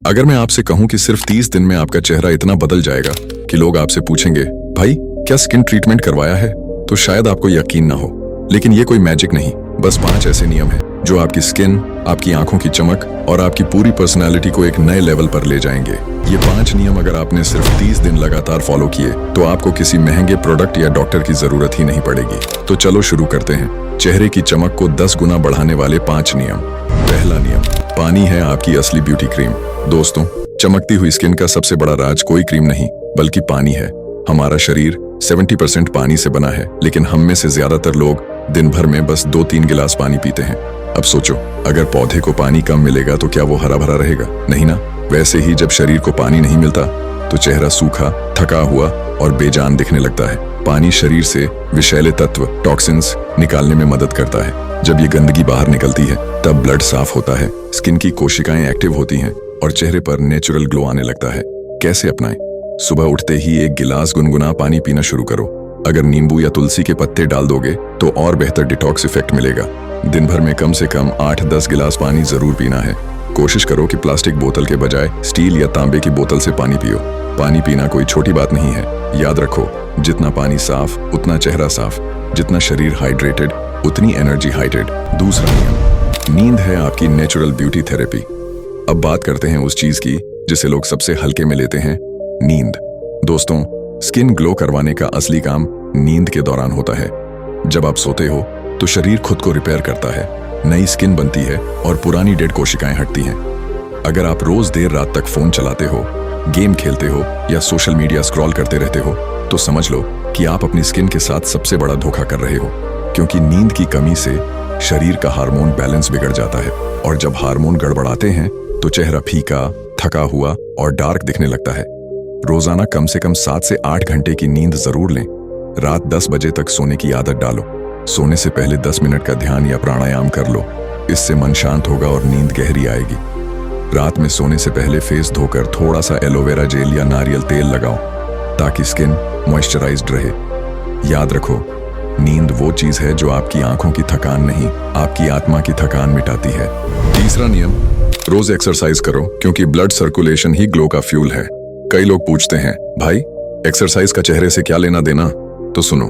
अगर मैं आपसे कहूं कि सिर्फ 30 दिन में आपका चेहरा इतना बदल जाएगा कि लोग आपसे पूछेंगे, भाई क्या स्किन ट्रीटमेंट करवाया है, तो शायद आपको यकीन ना हो। लेकिन ये कोई मैजिक नहीं, बस 5 ऐसे नियम हैं जो आपकी स्किन, आपकी आंखों की चमक और आपकी पूरी पर्सनालिटी को एक नए लेवल पर ले जाएंगे। ये 5 नियम अगर आपने सिर्फ 30 दिन लगातार फॉलो किए तो आपको किसी महंगे प्रोडक्ट या डॉक्टर की जरूरत ही नहीं पड़ेगी। तो चलो शुरू करते हैं। चेहरे की चमक को 10 गुना बढ़ाने वाले 5 नियम। पहला नियम, पानी है आपकी असली ब्यूटी क्रीम। दोस्तों, चमकती हुई स्किन का सबसे बड़ा राज कोई क्रीम नहीं बल्कि पानी है। हमारा शरीर 70% पानी से बना है, लेकिन हम में से ज्यादातर लोग दिन भर में बस 2-3 गिलास पानी पीते हैं। अब सोचो, अगर पौधे को पानी कम मिलेगा तो क्या वो हरा भरा रहेगा? नहीं ना। वैसे ही जब शरीर को पानी नहीं मिलता तो चेहरा सूखा, थका हुआ और बेजान दिखने लगता है। पानी शरीर से विषैले तत्व, टॉक्सिन्स निकालने में मदद करता है। जब ये गंदगी बाहर निकलती है तब ब्लड साफ होता है, स्किन की कोशिकाएं एक्टिव होती हैं और चेहरे पर नेचुरल ग्लो आने लगता है। कैसे अपनाएं? सुबह उठते ही 1 गिलास गुनगुना पानी पीना शुरू करो। अगर नींबू या तुलसी के पत्ते डाल दोगे तो और बेहतर डिटॉक्स इफेक्ट मिलेगा। दिन भर में कम से कम 8-10 गिलास पानी जरूर पीना है। कोशिश करो कि प्लास्टिक बोतल के बजाय स्टील या तांबे की बोतल से पानी पियो। पानी पीना कोई छोटी बात नहीं है। याद रखो, जितना पानी साफ उतना चेहरा साफ, जितना शरीर हाइड्रेटेड उतनी एनर्जी हाइड्रेट। दूसरा नियम, नींद है आपकी नेचुरल ब्यूटी थेरेपी। अब बात करते हैं उस चीज की जिसे लोग सबसे हल्के में लेते हैं, नींद। दोस्तों, स्किन ग्लो करवाने का असली काम नींद के दौरान होता है। जब आप सोते हो तो शरीर खुद को रिपेयर करता है, नई स्किन बनती है और पुरानी डेड कोशिकाएं हटती हैं। अगर आप रोज देर रात तक फोन चलाते हो, गेम खेलते हो या सोशल मीडिया स्क्रॉल करते रहते हो तो समझ लो कि आप अपनी स्किन के साथ सबसे बड़ा धोखा कर रहे हो, क्योंकि नींद की कमी से शरीर का हार्मोन बैलेंस बिगड़ जाता है और जब हार्मोन गड़बड़ाते हैं तो चेहरा फीका, थका हुआ और डार्क दिखने लगता है। रोजाना कम से कम 7 से 8 घंटे की नींद जरूर लें। रात 10 बजे तक सोने की आदत डालो। सोने से पहले 10 मिनट का ध्यान या प्राणायाम कर लो। इससे मन शांत होगा और नींद गहरी आएगी। रात में सोने से पहले फेस धोकर थोड़ा सा एलोवेरा जेल या नारियल तेल लगाओ ताकि स्किन मॉइस्चराइज्ड रहे। याद रखो, नींद वो चीज है जो आपकी आंखों की थकान नहीं, आपकी आत्मा की थकान मिटाती है। तीसरा नियम, रोज एक्सरसाइज करो, क्योंकि ब्लड सर्कुलेशन ही ग्लो का फ्यूल है। कई लोग पूछते हैं, भाई एक्सरसाइज का चेहरे से क्या लेना देना? तो सुनो,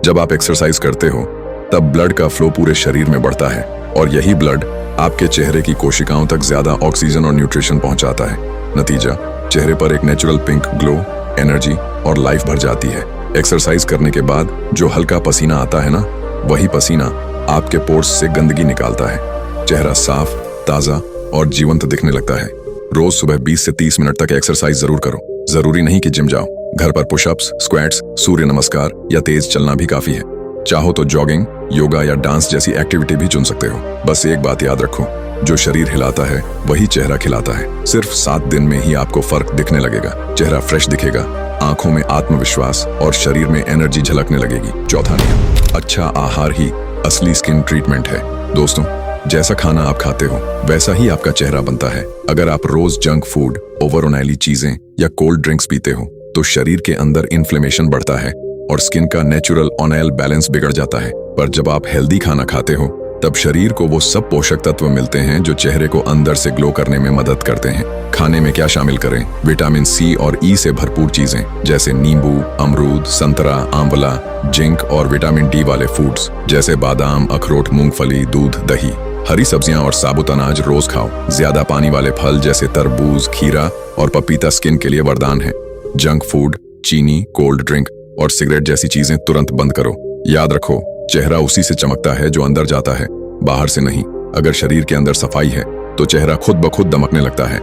जब आप एक्सरसाइज करते हो तब ब्लड का फ्लो पूरे शरीर में बढ़ता है और यही ब्लड आपके चेहरे की कोशिकाओं तक ज्यादा ऑक्सीजन और न्यूट्रिशन पहुंचाता है। नतीजा, चेहरे पर एक नेचुरल पिंक ग्लो, एनर्जी और लाइफ भर जाती है। एक्सरसाइज करने के बाद जो हल्का पसीना आता है ना, वही पसीना आपके पोर्स से गंदगी निकालता है। चेहरा साफ, ताजा और जीवंत दिखने लगता है। रोज सुबह 20 से 30 मिनट तक एक्सरसाइज जरूर करो। जरूरी नहीं कि जिम जाओ, घर पर पुशअप्स, स्क्वाट्स, सूर्य नमस्कार या तेज चलना भी काफी है। चाहो तो जॉगिंग, योगा या डांस जैसी एक्टिविटी भी चुन सकते हो। बस एक बात याद रखो, जो शरीर हिलाता है वही चेहरा खिलाता है। सिर्फ 7 दिन में ही आपको फर्क दिखने लगेगा। चेहरा फ्रेश दिखेगा, आंखों में आत्मविश्वास और शरीर में एनर्जी झलकने लगेगी। चौथा नियम, अच्छा आहार ही असली स्किन ट्रीटमेंट है। दोस्तों, जैसा खाना आप खाते हो वैसा ही आपका चेहरा बनता है। अगर आप रोज जंक फूड, ओवर ऑयली चीजें या कोल्ड ड्रिंक्स पीते हो तो शरीर के अंदर इन्फ्लेमेशन बढ़ता है और स्किन का नेचुरल ऑयल बैलेंस बिगड़ जाता है। पर जब आप हेल्दी खाना खाते हो तब शरीर को वो सब पोषक तत्व मिलते हैं जो चेहरे को अंदर से ग्लो करने में मदद करते हैं। खाने में क्या शामिल करें? विटामिन सी और ई से भरपूर चीजें जैसे नींबू, अमरूद, संतरा, आंवला, जिंक और विटामिन डी वाले फूड्स जैसे बादाम, अखरोट, मूंगफली, दूध, दही। हरी सब्जियां और साबुत अनाज रोज खाओ। ज्यादा पानी वाले फल जैसे तरबूज, खीरा और पपीता स्किन के लिए वरदान है। जंक फूड, चीनी, कोल्ड ड्रिंक और सिगरेट जैसी चीजें तुरंत बंद करो। याद रखो, चेहरा उसी से चमकता है जो अंदर जाता है, बाहर से नहीं। अगर शरीर के अंदर सफाई है तो चेहरा खुद ब खुद दमकने लगता है।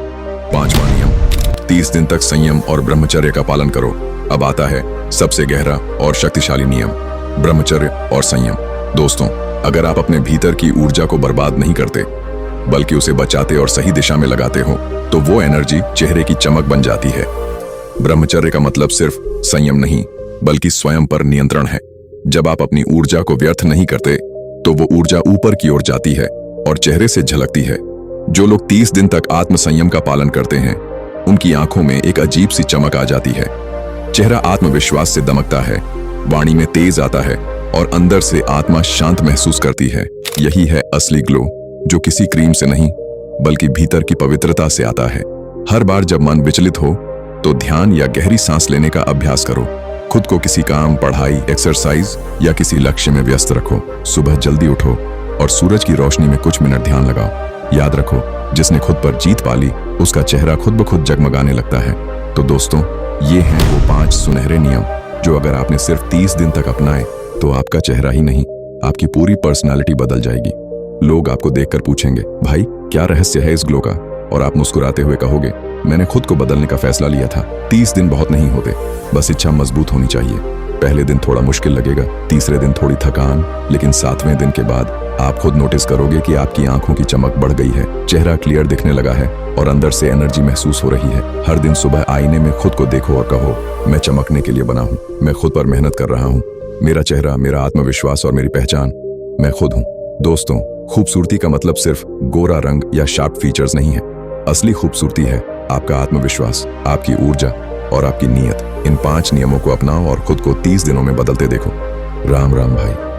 5वां नियम, 30 दिन तक संयम और ब्रह्मचर्य का पालन करो। अब आता है सबसे गहरा और शक्तिशाली नियम, ब्रह्मचर्य और संयम। दोस्तों, अगर आप अपने भीतर की ऊर्जा को बर्बाद नहीं करते बल्कि उसे बचाते और सही दिशा में लगाते हो तो वो एनर्जी चेहरे की चमक बन जाती है। ब्रह्मचर्य का मतलब सिर्फ संयम नहीं बल्कि स्वयं पर नियंत्रण है। जब आप अपनी ऊर्जा को व्यर्थ नहीं करते तो वो ऊर्जा ऊपर की ओर जाती है और चेहरे से झलकती है। जो लोग 30 दिन तक आत्म संयम का पालन करते हैं उनकी आंखों में एक अजीब सी चमक आ जाती है। चेहरा आत्मविश्वास से दमकता है, वाणी में तेज आता है और अंदर से आत्मा शांत महसूस करती है। यही है असली ग्लो, जो किसी क्रीम से नहीं बल्कि भीतर की पवित्रता से आता है। हर बार जब मन विचलित हो तो ध्यान या गहरी सांस लेने का अभ्यास करो। खुद को किसी काम, पढ़ाई, एक्सरसाइज या किसी लक्ष्य में व्यस्त रखो। सुबह जल्दी उठो और सूरज की रोशनी में कुछ मिनट ध्यान लगाओ। याद रखो, जिसने खुद पर जीत पाली उसका चेहरा खुद ब खुद जगमगाने लगता है। तो दोस्तों, ये हैं वो 5 सुनहरे नियम जो अगर आपने सिर्फ 30 दिन तक अपनाए तो आपका चेहरा ही नहीं, आपकी पूरी पर्सनालिटी बदल जाएगी। लोग आपको देखकर पूछेंगे, भाई क्या रहस्य है इस ग्लो का? और आप मुस्कुराते हुए कहोगे, मैंने खुद को बदलने का फैसला लिया था। 30 दिन बहुत नहीं होते, बस इच्छा मजबूत होनी चाहिए। पहले दिन थोड़ा मुश्किल लगेगा, तीसरे दिन थोड़ी थकान, लेकिन 7वें दिन के बाद आप खुद नोटिस करोगे कि आपकी आंखों की चमक बढ़ गई है, चेहरा क्लियर दिखने लगा है और अंदर से एनर्जी महसूस हो रही है। हर दिन सुबह आईने में खुद को देखो और कहो, मैं चमकने के लिए बना हूँ, मैं खुद पर मेहनत कर रहा हूँ। मेरा चेहरा, मेरा आत्मविश्वास और मेरी पहचान, मैं खुद हूँ। दोस्तों, खूबसूरती का मतलब सिर्फ गोरा रंग या शार्प फीचर्स नहीं है। असली खूबसूरती है आपका आत्मविश्वास, आपकी ऊर्जा और आपकी नीयत। इन 5 नियमों को अपनाओ और खुद को 30 दिनों में बदलते देखो। राम राम भाई।